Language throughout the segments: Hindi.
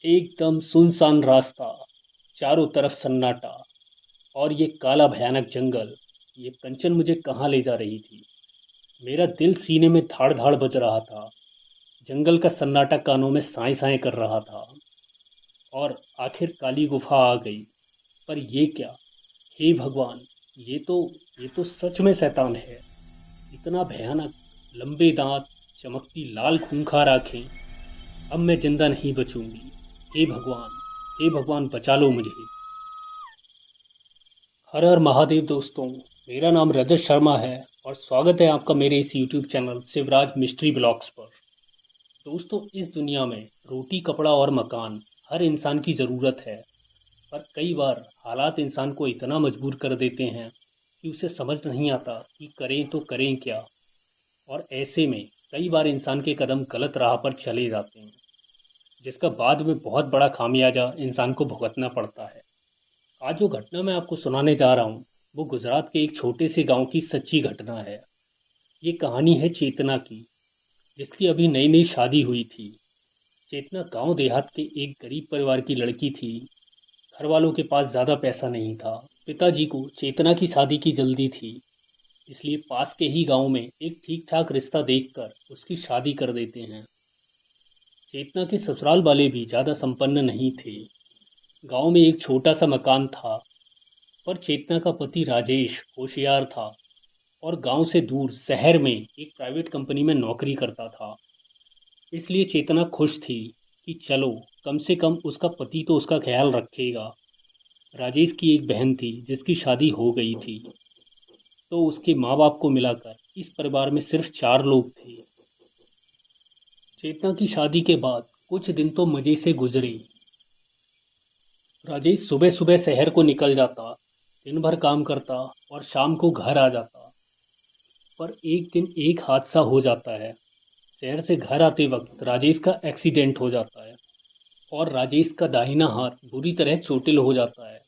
एकदम सुनसान रास्ता, चारों तरफ सन्नाटा और ये काला भयानक जंगल। ये कंचन मुझे कहाँ ले जा रही थी? मेरा दिल सीने में धाड़ धाड़ बज रहा था। जंगल का सन्नाटा कानों में साए साए कर रहा था। और आखिर काली गुफा आ गई। पर ये क्या? हे भगवान! ये तो ये तो सच में शैतान है। इतना भयानक, लंबे दांत, चमकती लाल खूंखार आंखें। अब मैं जिंदा नहीं बचूंगी। हे भगवान! हे भगवान, बचा लो मुझे। हर हर महादेव दोस्तों। मेरा नाम रजत शर्मा है और स्वागत है आपका मेरे इस YouTube channel Shivraj mystery blogs पर। दोस्तों, इस दुनिया में रोटी, कपड़ा और मकान हर इंसान की ज़रूरत है। पर कई बार हालात इंसान को इतना मजबूर कर देते हैं कि उसे समझ नहीं आता कि करें तो करें क्या। और ऐसे में कई बार इंसान के कदम गलत राह पर चले जाते हैं, जिसका बाद में बहुत बड़ा खामियाजा इंसान को भुगतना पड़ता है। आज जो घटना मैं आपको सुनाने जा रहा हूँ, वो गुजरात के एक छोटे से गांव की सच्ची घटना है। ये कहानी है चेतना की, जिसकी अभी नई नई शादी हुई थी। चेतना गांव देहात के एक गरीब परिवार की लड़की थी। घर वालों के पास ज़्यादा पैसा नहीं था। पिताजी को चेतना की शादी की जल्दी थी, इसलिए पास के ही गांव में एक ठीक ठाक रिश्ता देखकर उसकी शादी कर देते हैं। चेतना के ससुराल वाले भी ज़्यादा संपन्न नहीं थे। गांव में एक छोटा सा मकान था, पर चेतना का पति राजेश होशियार था और गांव से दूर शहर में एक प्राइवेट कंपनी में नौकरी करता था। इसलिए चेतना खुश थी कि चलो, कम से कम उसका पति तो उसका ख्याल रखेगा। राजेश की एक बहन थी जिसकी शादी हो गई थी, तो उसके माँ बाप को मिलाकर इस परिवार में सिर्फ 4 लोग थे। चेतना की शादी के बाद कुछ दिन तो मज़े से गुजरे। राजेश सुबह सुबह शहर को निकल जाता, दिन भर काम करता और शाम को घर आ जाता। पर एक दिन एक हादसा हो जाता है। शहर से घर आते वक्त राजेश का एक्सीडेंट हो जाता है और राजेश का दाहिना हाथ बुरी तरह चोटिल हो जाता है।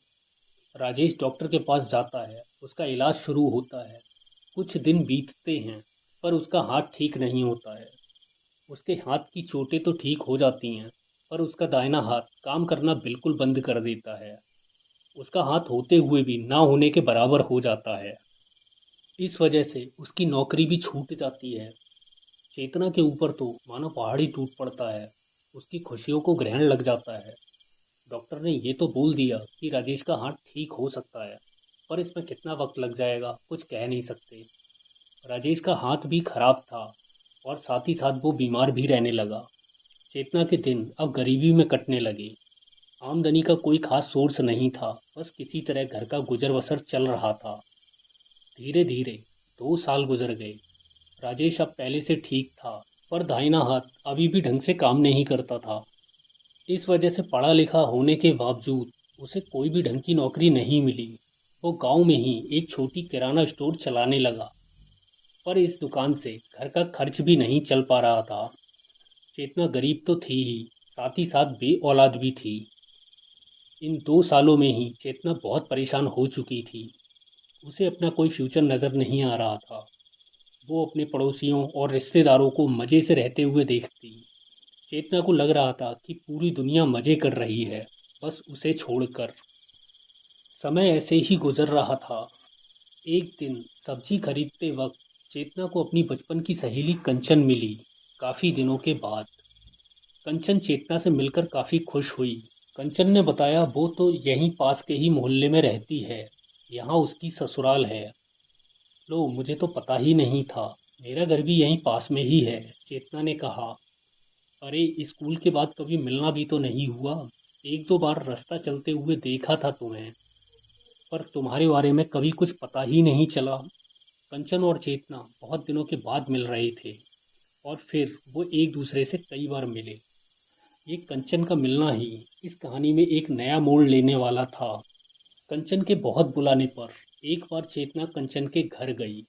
राजेश डॉक्टर के पास जाता है, उसका इलाज शुरू होता है। कुछ दिन बीतते हैं, पर उसका हाथ ठीक नहीं होता है। उसके हाथ की चोटें तो ठीक हो जाती हैं, पर उसका दाहिना हाथ काम करना बिल्कुल बंद कर देता है। उसका हाथ होते हुए भी ना होने के बराबर हो जाता है। इस वजह से उसकी नौकरी भी छूट जाती है। चेतना के ऊपर तो मानो पहाड़ ही टूट पड़ता है। उसकी खुशियों को ग्रहण लग जाता है। डॉक्टर ने ये तो बोल दिया कि राजेश का हाथ ठीक हो सकता है, पर इसमें कितना वक्त लग जाएगा कुछ कह नहीं सकते। राजेश का हाथ भी खराब था और साथ ही साथ वो बीमार भी रहने लगा। चेतना के दिन अब गरीबी में कटने लगे। आमदनी का कोई खास सोर्स नहीं था, बस किसी तरह घर का गुजर बसर चल रहा था। धीरे धीरे 2 साल गुजर गए। राजेश अब पहले से ठीक था, पर दाहिना हाथ अभी भी ढंग से काम नहीं करता था। इस वजह से पढ़ा लिखा होने के बावजूद उसे कोई भी ढंग की नौकरी नहीं मिली। वो गांव में ही एक छोटी किराना स्टोर चलाने लगा, पर इस दुकान से घर का खर्च भी नहीं चल पा रहा था। चेतना गरीब तो थी ही, साथ ही साथ बे औलाद भी थी। इन 2 सालों में ही चेतना बहुत परेशान हो चुकी थी। उसे अपना कोई फ्यूचर नज़र नहीं आ रहा था। वो अपने पड़ोसियों और रिश्तेदारों को मज़े से रहते हुए देखती। चेतना को लग रहा था कि पूरी दुनिया मज़े कर रही है, बस उसे छोड़कर। समय ऐसे ही गुजर रहा था। एक दिन सब्जी खरीदते वक्त चेतना को अपनी बचपन की सहेली कंचन मिली। काफ़ी दिनों के बाद कंचन चेतना से मिलकर काफ़ी खुश हुई। कंचन ने बताया वो तो यहीं पास के ही मोहल्ले में रहती है, यहाँ उसकी ससुराल है। लो, मुझे तो पता ही नहीं था। मेरा घर भी यहीं पास में ही है, चेतना ने कहा। अरे, स्कूल के बाद कभी मिलना भी तो नहीं हुआ। एक दो बार रास्ता चलते हुए देखा था तुम्हें, पर तुम्हारे बारे में कभी कुछ पता ही नहीं चला। कंचन और चेतना बहुत दिनों के बाद मिल रहे थे और फिर वो एक दूसरे से कई बार मिले। ये कंचन का मिलना ही इस कहानी में एक नया मोड़ लेने वाला था। कंचन के बहुत बुलाने पर एक बार चेतना कंचन के घर गई।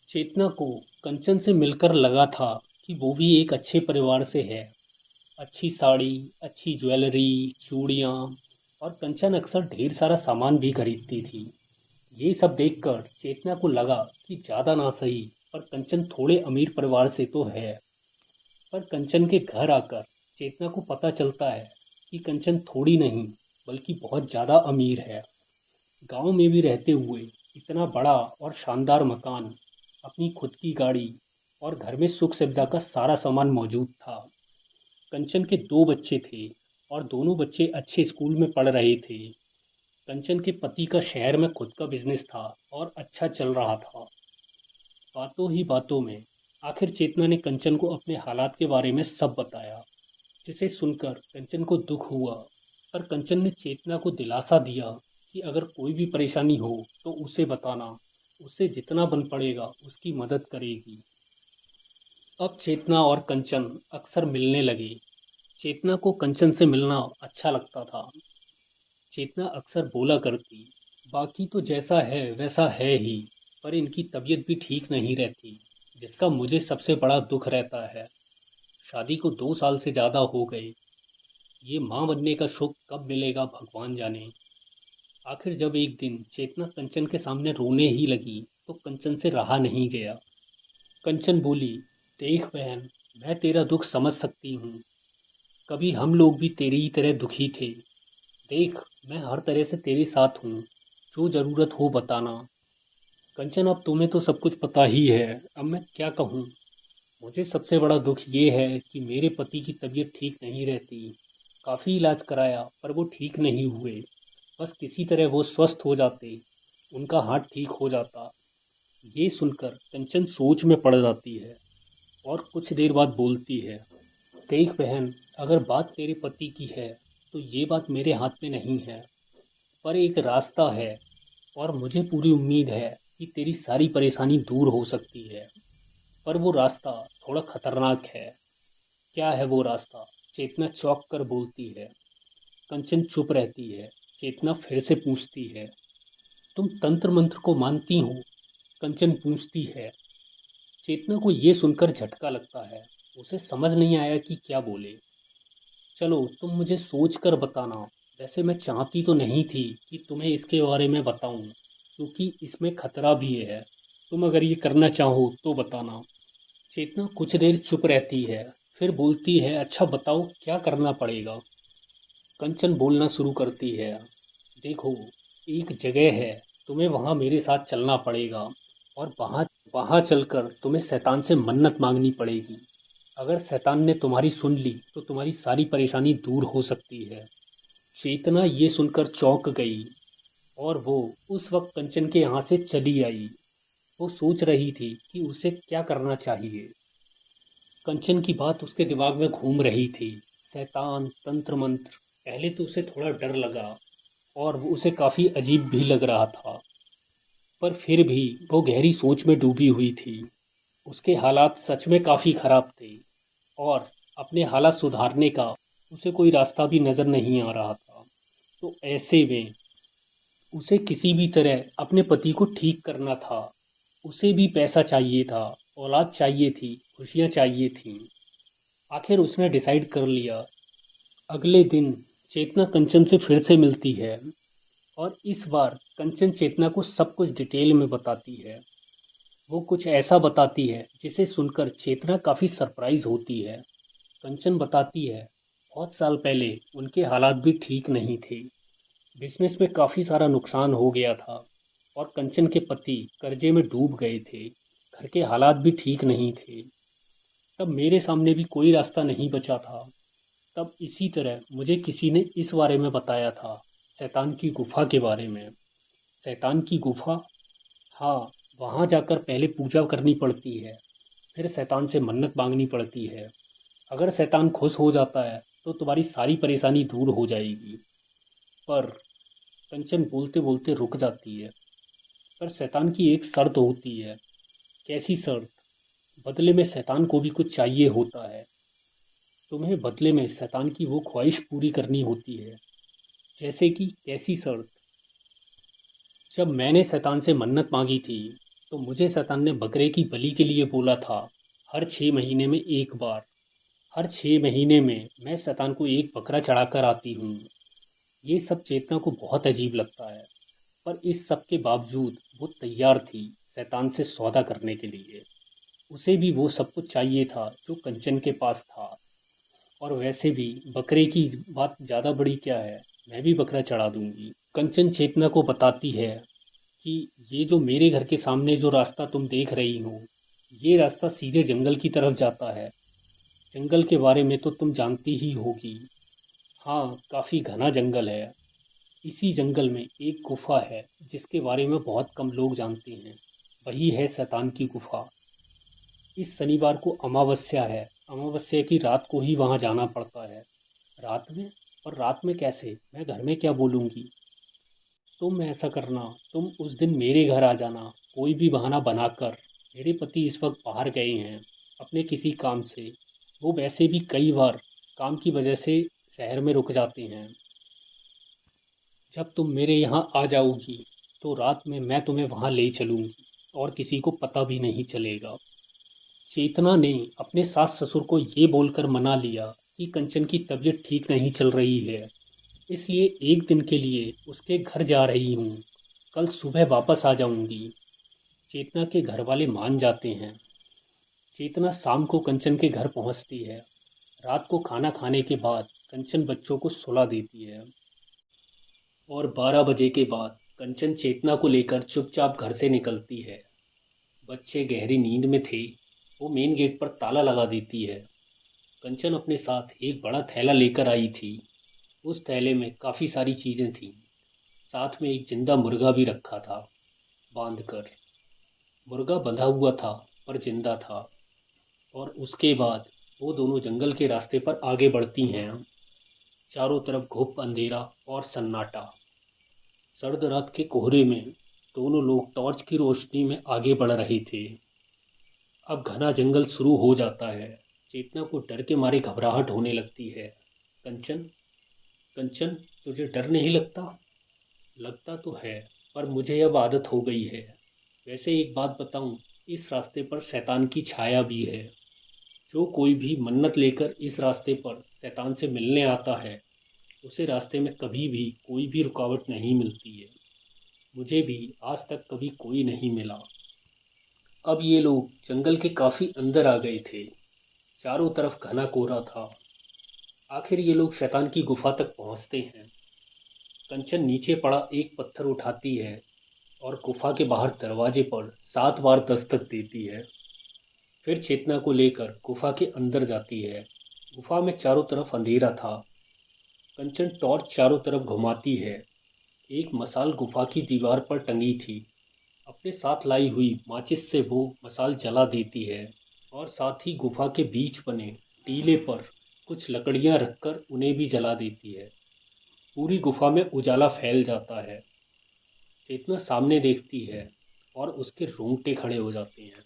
चेतना को कंचन से मिलकर लगा था कि वो भी एक अच्छे परिवार से है। अच्छी साड़ी, अच्छी ज्वेलरी, चूड़ियाँ, और कंचन अक्सर ढेर सारा सामान भी खरीदती थी। ये सब देखकर चेतना को लगा कि ज़्यादा ना सही, पर कंचन थोड़े अमीर परिवार से तो है। पर कंचन के घर आकर चेतना को पता चलता है कि कंचन थोड़ी नहीं बल्कि बहुत ज़्यादा अमीर है। गांव में भी रहते हुए इतना बड़ा और शानदार मकान, अपनी खुद की गाड़ी और घर में सुख सुविधा का सारा सामान मौजूद था। कंचन के दो बच्चे थे और दोनों बच्चे अच्छे स्कूल में पढ़ रहे थे। कंचन के पति का शहर में खुद का बिजनेस था और अच्छा चल रहा था। बातों ही बातों में आखिर चेतना ने कंचन को अपने हालात के बारे में सब बताया, जिसे सुनकर कंचन को दुख हुआ। पर कंचन ने चेतना को दिलासा दिया कि अगर कोई भी परेशानी हो तो उसे बताना, उससे जितना बन पड़ेगा उसकी मदद करेगी। अब चेतना और कंचन अक्सर मिलने लगे। चेतना को कंचन से मिलना अच्छा लगता था। चेतना अक्सर बोला करती, बाकी तो जैसा है वैसा है ही, पर इनकी तबीयत भी ठीक नहीं रहती, जिसका मुझे सबसे बड़ा दुख रहता है। शादी को 2 साल से ज़्यादा हो गए। ये माँ बनने का सुख कब मिलेगा भगवान जाने। आखिर जब एक दिन चेतना कंचन के सामने रोने ही लगी तो कंचन से रहा नहीं गया। कंचन बोली, देख बहन, मैं तेरा दुख समझ सकती हूँ। कभी हम लोग भी तेरी ही तरह दुखी थे। देख, मैं हर तरह से तेरे साथ हूँ। जो ज़रूरत हो बताना। कंचन, अब तुम्हें तो सब कुछ पता ही है, अब मैं क्या कहूँ। मुझे सबसे बड़ा दुख ये है कि मेरे पति की तबीयत ठीक नहीं रहती। काफ़ी इलाज कराया पर वो ठीक नहीं हुए। बस किसी तरह वो स्वस्थ हो जाते, उनका हाथ ठीक हो जाता। ये सुनकर कंचन सोच में पड़ जाती है और कुछ देर बाद बोलती है, देख बहन, अगर बात तेरे पति की है तो ये बात मेरे हाथ में नहीं है, पर एक रास्ता है और मुझे पूरी उम्मीद है कि तेरी सारी परेशानी दूर हो सकती है। पर वो रास्ता थोड़ा खतरनाक है। क्या है वो रास्ता? चेतना चौंक कर बोलती है। कंचन चुप रहती है। चेतना फिर से पूछती है, तुम तंत्र मंत्र को मानती हो? कंचन पूछती है। चेतना को ये सुनकर झटका लगता है। उसे समझ नहीं आया कि क्या बोले। चलो तुम मुझे सोच कर बताना। वैसे मैं चाहती तो नहीं थी कि तुम्हें इसके बारे में बताऊं, क्योंकि इसमें खतरा भी है। तुम अगर ये करना चाहो तो बताना। चेतना कुछ देर चुप रहती है, फिर बोलती है, अच्छा बताओ क्या करना पड़ेगा। कंचन बोलना शुरू करती है, देखो, एक जगह है, तुम्हें वहाँ मेरे साथ चलना पड़ेगा और वहाँ वहाँ चलकर तुम्हें शैतान से मन्नत मांगनी पड़ेगी। अगर शैतान ने तुम्हारी सुन ली तो तुम्हारी सारी परेशानी दूर हो सकती है। चेतना ये सुनकर चौंक गई और वो उस वक्त कंचन के यहाँ से चली आई। वो सोच रही थी कि उसे क्या करना चाहिए। कंचन की बात उसके दिमाग में घूम रही थी। शैतान, तंत्र मंत्र, पहले तो उसे थोड़ा डर लगा और वो उसे काफी अजीब भी लग रहा था, पर फिर भी वो गहरी सोच में डूबी हुई थी। उसके हालात सच में काफी खराब थे और अपने हालात सुधारने का उसे कोई रास्ता भी नजर नहीं आ रहा था। तो ऐसे में उसे किसी भी तरह अपने पति को ठीक करना था। उसे भी पैसा चाहिए था, औलाद चाहिए थी, खुशियां चाहिए थीं। आखिर उसने डिसाइड कर लिया। अगले दिन चेतना कंचन से फिर से मिलती है और इस बार कंचन चेतना को सब कुछ डिटेल में बताती है। वो कुछ ऐसा बताती है जिसे सुनकर चेतना काफ़ी सरप्राइज होती है। कंचन बताती है, बहुत साल पहले उनके हालात भी ठीक नहीं थे। बिजनेस में काफ़ी सारा नुकसान हो गया था और कंचन के पति कर्जे में डूब गए थे। घर के हालात भी ठीक नहीं थे। तब मेरे सामने भी कोई रास्ता नहीं बचा था। तब इसी तरह मुझे किसी ने इस बारे में बताया था, शैतान की गुफा के बारे में। शैतान की गुफा? हाँ, वहाँ जाकर पहले पूजा करनी पड़ती है, फिर शैतान से मन्नत मांगनी पड़ती है। अगर शैतान खुश हो जाता है तो तुम्हारी सारी परेशानी दूर हो जाएगी। पर कंचन बोलते बोलते रुक जाती है। पर शैतान की एक शर्त होती है। कैसी शर्त? बदले में शैतान को भी कुछ चाहिए होता है। तुम्हें बदले में शैतान की वो ख्वाहिश पूरी करनी होती है। जैसे कि कैसी शर्त? जब मैंने शैतान से मन्नत मांगी थी तो मुझे शैतान ने बकरे की बलि के लिए बोला था, हर 6 महीने में एक बार। हर 6 महीने में मैं शैतान को एक बकरा चढ़ाकर आती हूँ। ये सब चेतना को बहुत अजीब लगता है, पर इस सब के बावजूद वो तैयार थी शैतान से सौदा करने के लिए। उसे भी वो सब कुछ चाहिए था जो कंचन के पास था। और वैसे भी बकरे की बात ज़्यादा बड़ी क्या है, मैं भी बकरा चढ़ा दूंगी। कंचन चेतना को बताती है कि ये जो मेरे घर के सामने जो रास्ता तुम देख रही हो, ये रास्ता सीधे जंगल की तरफ जाता है। जंगल के बारे में तो तुम जानती ही होगी। हाँ, काफ़ी घना जंगल है। इसी जंगल में एक गुफा है जिसके बारे में बहुत कम लोग जानते हैं। वही है शैतान की गुफा। इस शनिवार को अमावस्या है। अमावस्या की रात को ही वहां जाना पड़ता है। रात में? और रात में कैसे? मैं घर में क्या बोलूंगी? तुम ऐसा करना, तुम उस दिन मेरे घर आ जाना, कोई भी बहाना बनाकर। मेरे पति इस वक्त बाहर गए हैं अपने किसी काम से। वो वैसे भी कई बार काम की वजह से शहर में रुक जाते हैं। जब तुम मेरे यहाँ आ जाओगी तो रात में मैं तुम्हें वहाँ ले चलूंगी और किसी को पता भी नहीं चलेगा। चेतना ने अपने सास ससुर को ये बोलकर मना लिया कि कंचन की तबीयत ठीक नहीं चल रही है, इसलिए एक दिन के लिए उसके घर जा रही हूँ। कल सुबह वापस आ जाऊंगी। चेतना के घर वाले मान जाते हैं। चेतना शाम को कंचन के घर पहुँचती है। रात को खाना खाने के बाद कंचन बच्चों को सुला देती है और 12 बजे के बाद कंचन चेतना को लेकर चुपचाप घर से निकलती है। बच्चे गहरी नींद में थे। वो मेन गेट पर ताला लगा देती है। कंचन अपने साथ एक बड़ा थैला लेकर आई थी। उस थैले में काफ़ी सारी चीज़ें थीं। साथ में एक जिंदा मुर्गा भी रखा था बांधकर। मुर्गा बंधा हुआ था पर जिंदा था। और उसके बाद वो दोनों जंगल के रास्ते पर आगे बढ़ती हैं। चारों तरफ घुप अंधेरा और सन्नाटा। सर्द रात के कोहरे में दोनों लोग टॉर्च की रोशनी में आगे बढ़ रहे थे। अब घना जंगल शुरू हो जाता है। चेतना को डर के मारे घबराहट होने लगती है। कंचन, कंचन, तुझे डर नहीं लगता? लगता तो है, पर मुझे अब आदत हो गई है। वैसे एक बात बताऊं, इस रास्ते पर शैतान की छाया भी है। जो कोई भी मन्नत लेकर इस रास्ते पर शैतान से मिलने आता है, उसे रास्ते में कभी भी कोई भी रुकावट नहीं मिलती है। मुझे भी आज तक कभी कोई नहीं मिला। अब ये लोग जंगल के काफी अंदर आ गए थे। चारों तरफ घना कोहरा था। आखिर ये लोग शैतान की गुफा तक पहुंचते हैं। कंचन नीचे पड़ा एक पत्थर उठाती है और गुफा के बाहर दरवाजे पर 7 बार दस्तक देती है। फिर चेतना को लेकर गुफा के अंदर जाती है। गुफा में चारों तरफ अंधेरा था। कंचन टॉर्च चारों तरफ घुमाती है। एक मसाल गुफा की दीवार पर टंगी थी। अपने साथ लाई हुई माचिस से वो मसाल जला देती है और साथ ही गुफा के बीच बने टीले पर कुछ लकड़ियां रखकर उन्हें भी जला देती है। पूरी गुफा में उजाला फैल जाता है। चेतना सामने देखती है और उसके रोंगटे खड़े हो जाते हैं।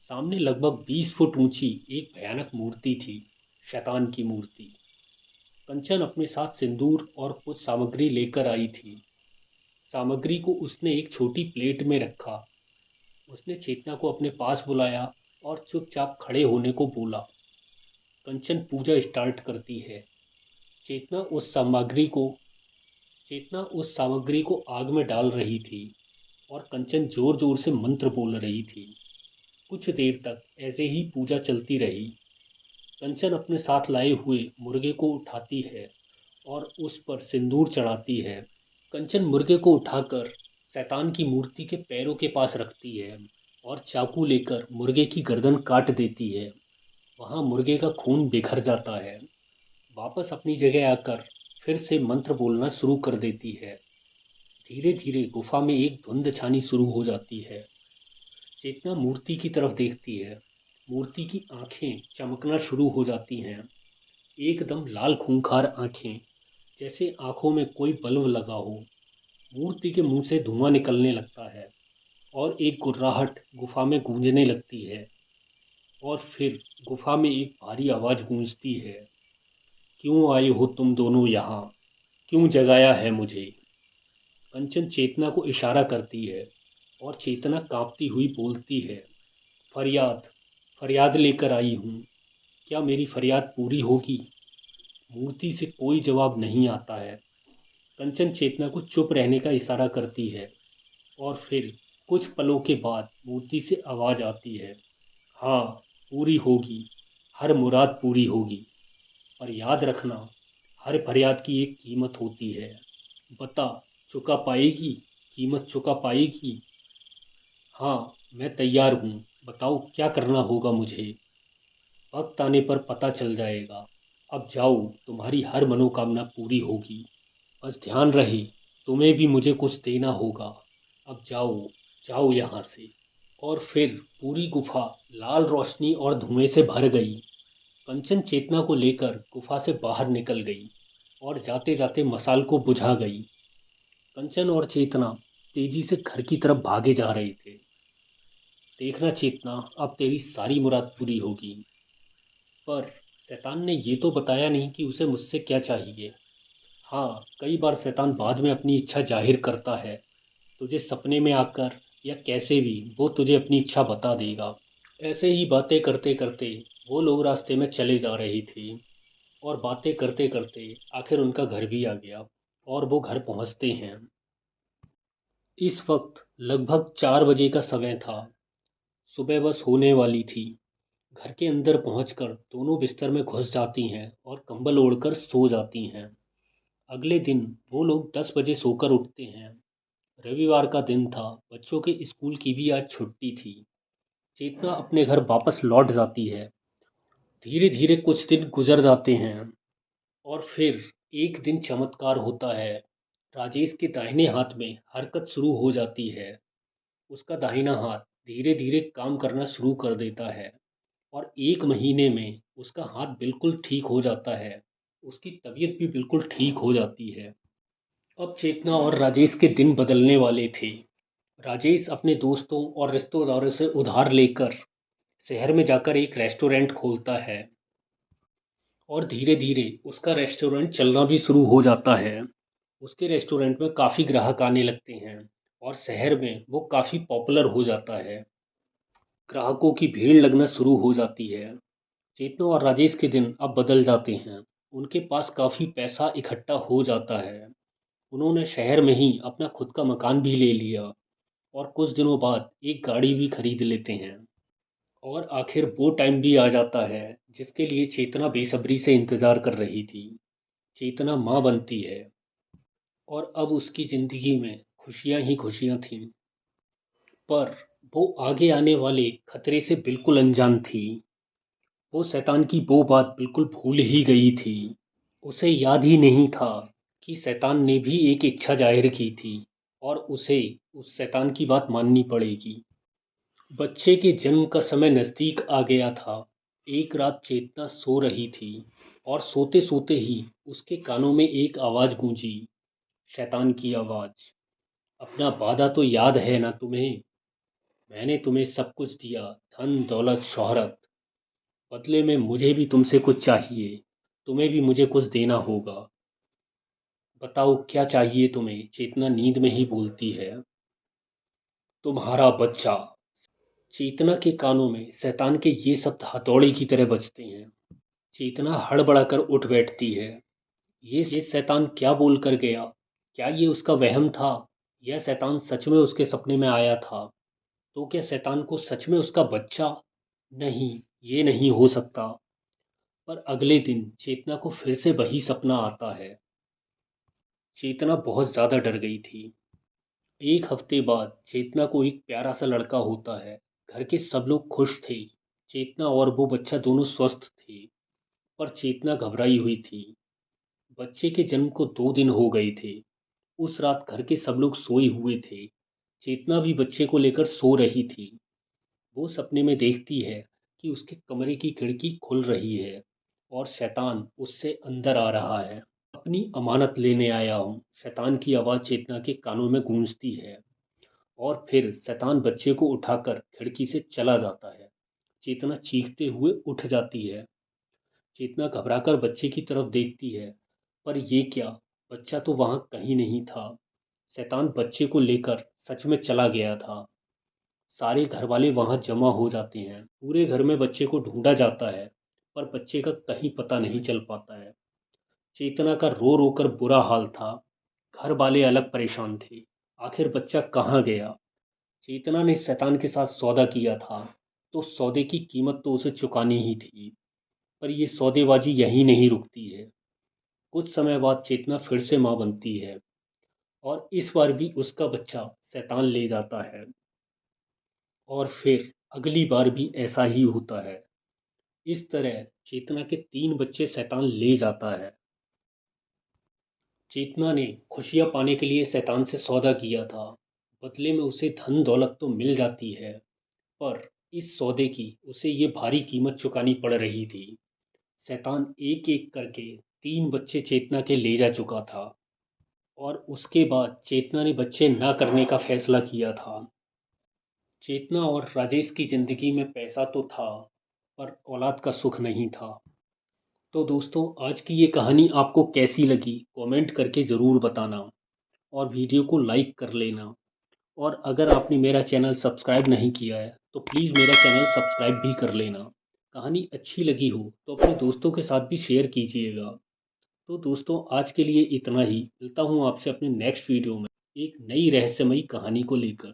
सामने लगभग 20 फुट ऊंची एक भयानक मूर्ति थी, शैतान की मूर्ति। कंचन अपने साथ सिंदूर और कुछ सामग्री लेकर आई थी। सामग्री को उसने एक छोटी प्लेट में रखा। उसने चेतना को अपने पास बुलाया और चुपचाप खड़े होने को बोला। कंचन पूजा स्टार्ट करती है। चेतना उस सामग्री को चेतना उस सामग्री को आग में डाल रही थी और कंचन जोर जोर से मंत्र बोल रही थी। कुछ देर तक ऐसे ही पूजा चलती रही। कंचन अपने साथ लाए हुए मुर्गे को उठाती है और उस पर सिंदूर चढ़ाती है। कंचन मुर्गे को उठाकर शैतान की मूर्ति के पैरों के पास रखती है और चाकू लेकर मुर्गे की गर्दन काट देती है। वहां मुर्गे का खून बिखर जाता है। वापस अपनी जगह आकर फिर से मंत्र बोलना शुरू कर देती है। धीरे धीरे गुफा में एक धुंध छानी शुरू हो जाती है। चेतना मूर्ति की तरफ देखती है। मूर्ति की आंखें चमकना शुरू हो जाती हैं। एकदम लाल खूंखार आंखें, जैसे आंखों में कोई बल्ब लगा हो। मूर्ति के मुंह से धुआं निकलने लगता है और एक गुर्राहट गुफा में गूंजने लगती है। और फिर गुफा में एक भारी आवाज गूंजती है। क्यों आए हो तुम दोनों यहाँ? क्यों जगाया है मुझे? कंचन चेतना को इशारा करती है और चेतना कांपती हुई बोलती है, फरियाद, फरियाद लेकर आई हूँ। क्या मेरी फरियाद पूरी होगी? मूर्ति से कोई जवाब नहीं आता है। कंचन चेतना को चुप रहने का इशारा करती है और फिर कुछ पलों के बाद मूर्ति से आवाज आती है, हाँ, पूरी होगी, हर मुराद पूरी होगी। पर याद रखना, हर फरियाद की एक कीमत होती है। बता, चुका पाएगी? कीमत चुका पाएगी? हाँ, मैं तैयार हूँ। बताओ क्या करना होगा मुझे। वक्त आने पर पता चल जाएगा। अब जाओ, तुम्हारी हर मनोकामना पूरी होगी। बस ध्यान रहे, तुम्हें भी मुझे कुछ देना होगा। अब जाओ, जाओ यहाँ से। और फिर पूरी गुफा लाल रोशनी और धुएं से भर गई। कंचन चेतना को लेकर गुफा से बाहर निकल गई और जाते जाते मसाल को बुझा गई। कंचन और चेतना तेजी से घर की तरफ भागे जा रहे थे। देखना चेतना, अब तेरी सारी मुराद पूरी होगी। पर शैतान ने ये तो बताया नहीं कि उसे मुझसे क्या चाहिए। हाँ, कई बार शैतान बाद में अपनी इच्छा जाहिर करता है। तुझे सपने में आकर या कैसे भी वो तुझे अपनी इच्छा बता देगा। ऐसे ही बातें करते करते वो लोग रास्ते में चले जा रहे थे और बातें करते करते आखिर उनका घर भी आ गया और वो घर पहुंचते हैं। इस वक्त लगभग 4 बजे का समय था। सुबह बस होने वाली थी। घर के अंदर पहुंचकर दोनों बिस्तर में घुस जाती हैं और कंबल ओढ़कर सो जाती हैं। अगले दिन वो लोग 10 बजे सोकर उठते हैं। रविवार का दिन था, बच्चों के स्कूल की भी आज छुट्टी थी। चेतना अपने घर वापस लौट जाती है। धीरे धीरे कुछ दिन गुजर जाते हैं और फिर एक दिन चमत्कार होता है। राजेश के दाहिने हाथ में हरकत शुरू हो जाती है। उसका दाहिना हाथ धीरे धीरे काम करना शुरू कर देता है और 1 महीने में उसका हाथ बिल्कुल ठीक हो जाता है। उसकी तबीयत भी बिल्कुल ठीक हो जाती है। अब चेतना और राजेश के दिन बदलने वाले थे। राजेश अपने दोस्तों और रिश्तेदारों से उधार लेकर शहर में जाकर एक रेस्टोरेंट खोलता है और धीरे धीरे उसका रेस्टोरेंट चलना भी शुरू हो जाता है। उसके रेस्टोरेंट में काफ़ी ग्राहक आने लगते हैं और शहर में वो काफ़ी पॉपुलर हो जाता है। ग्राहकों की भीड़ लगना शुरू हो जाती है। चेतन और राजेश के दिन अब बदल जाते हैं। उनके पास काफ़ी पैसा इकट्ठा हो जाता है। उन्होंने शहर में ही अपना खुद का मकान भी ले लिया और कुछ दिनों बाद एक गाड़ी भी खरीद लेते हैं। और आखिर वो टाइम भी आ जाता है जिसके लिए चेतना बेसब्री से इंतज़ार कर रही थी। चेतना माँ बनती है और अब उसकी ज़िंदगी में खुशियाँ ही खुशियाँ थीं। पर वो आगे आने वाले खतरे से बिल्कुल अनजान थी। वो शैतान की वो बात बिल्कुल भूल ही गई थी। उसे याद ही नहीं था कि शैतान ने भी एक इच्छा जाहिर की थी और उसे उस शैतान की बात माननी पड़ेगी। बच्चे के जन्म का समय नज़दीक आ गया था। एक रात चेतना सो रही थी और सोते सोते ही उसके कानों में एक आवाज़ गूंजी। शैतान की आवाज़। अपना वादा तो याद है ना तुम्हें? मैंने तुम्हें सब कुछ दिया, धन दौलत शोहरत। बदले में मुझे भी तुमसे कुछ चाहिए। तुम्हें भी मुझे कुछ देना होगा। बताओ क्या चाहिए तुम्हें? चेतना नींद में ही बोलती है। तुम्हारा बच्चा। चेतना के कानों में शैतान के ये शब्द हथौड़े की तरह बजते हैं। चेतना हड़बड़ाकर उठ बैठती है। ये शैतान क्या बोल कर गया? क्या ये उसका वहम था? यह शैतान सच में उसके सपने में आया था? तो क्या शैतान को सच में उसका बच्चा? नहीं, ये नहीं हो सकता। पर अगले दिन चेतना को फिर से वही सपना आता है। चेतना बहुत ज़्यादा डर गई थी। एक हफ्ते बाद चेतना को एक प्यारा सा लड़का होता है। घर के सब लोग खुश थे। चेतना और वो बच्चा दोनों स्वस्थ थे। पर चेतना घबराई हुई थी। बच्चे के जन्म को 2 दिन हो गए थे। उस रात घर के सब लोग सोए हुए थे। चेतना भी बच्चे को लेकर सो रही थी। वो सपने में देखती है कि उसके कमरे की खिड़की खुल रही है और शैतान उससे अंदर आ रहा है। अपनी अमानत लेने आया हूँ, शैतान की आवाज़ चेतना के कानों में गूंजती है। और फिर शैतान बच्चे को उठाकर खिड़की से चला जाता है। चेतना चीखते हुए उठ जाती है। चेतना घबराकर बच्चे की तरफ देखती है, पर ये क्या, बच्चा तो वहाँ कहीं नहीं था। शैतान बच्चे को लेकर सच में चला गया था। सारे घर वाले वहाँ जमा हो जाते हैं। पूरे घर में बच्चे को ढूंढा जाता है, पर बच्चे का कहीं पता नहीं चल पाता है। चेतना का रो रो कर बुरा हाल था। घर वाले अलग परेशान थे। आखिर बच्चा कहाँ गया? चेतना ने शैतान के साथ सौदा किया था, तो सौदे की कीमत तो उसे चुकानी ही थी। पर ये सौदेबाजी यहीं नहीं रुकती है। कुछ समय बाद चेतना फिर से माँ बनती है और इस बार भी उसका बच्चा शैतान ले जाता है। और फिर अगली बार भी ऐसा ही होता है। इस तरह चेतना के 3 बच्चे शैतान ले जाता है। चेतना ने खुशियाँ पाने के लिए शैतान से सौदा किया था। बदले में उसे धन दौलत तो मिल जाती है, पर इस सौदे की उसे ये भारी कीमत चुकानी पड़ रही थी। शैतान एक एक करके 3 बच्चे चेतना के ले जा चुका था और उसके बाद चेतना ने बच्चे न करने का फैसला किया था। चेतना और राजेश की ज़िंदगी में पैसा तो था, पर औलाद का सुख नहीं था। तो दोस्तों, आज की ये कहानी आपको कैसी लगी कमेंट करके ज़रूर बताना और वीडियो को लाइक कर लेना। और अगर आपने मेरा चैनल सब्सक्राइब नहीं किया है तो प्लीज़ मेरा चैनल सब्सक्राइब भी कर लेना। कहानी अच्छी लगी हो तो अपने दोस्तों के साथ भी शेयर कीजिएगा। तो दोस्तों, आज के लिए इतना ही। मिलता हूँ आपसे अपने नेक्स्ट वीडियो में एक नई रहस्यमयी कहानी को लेकर।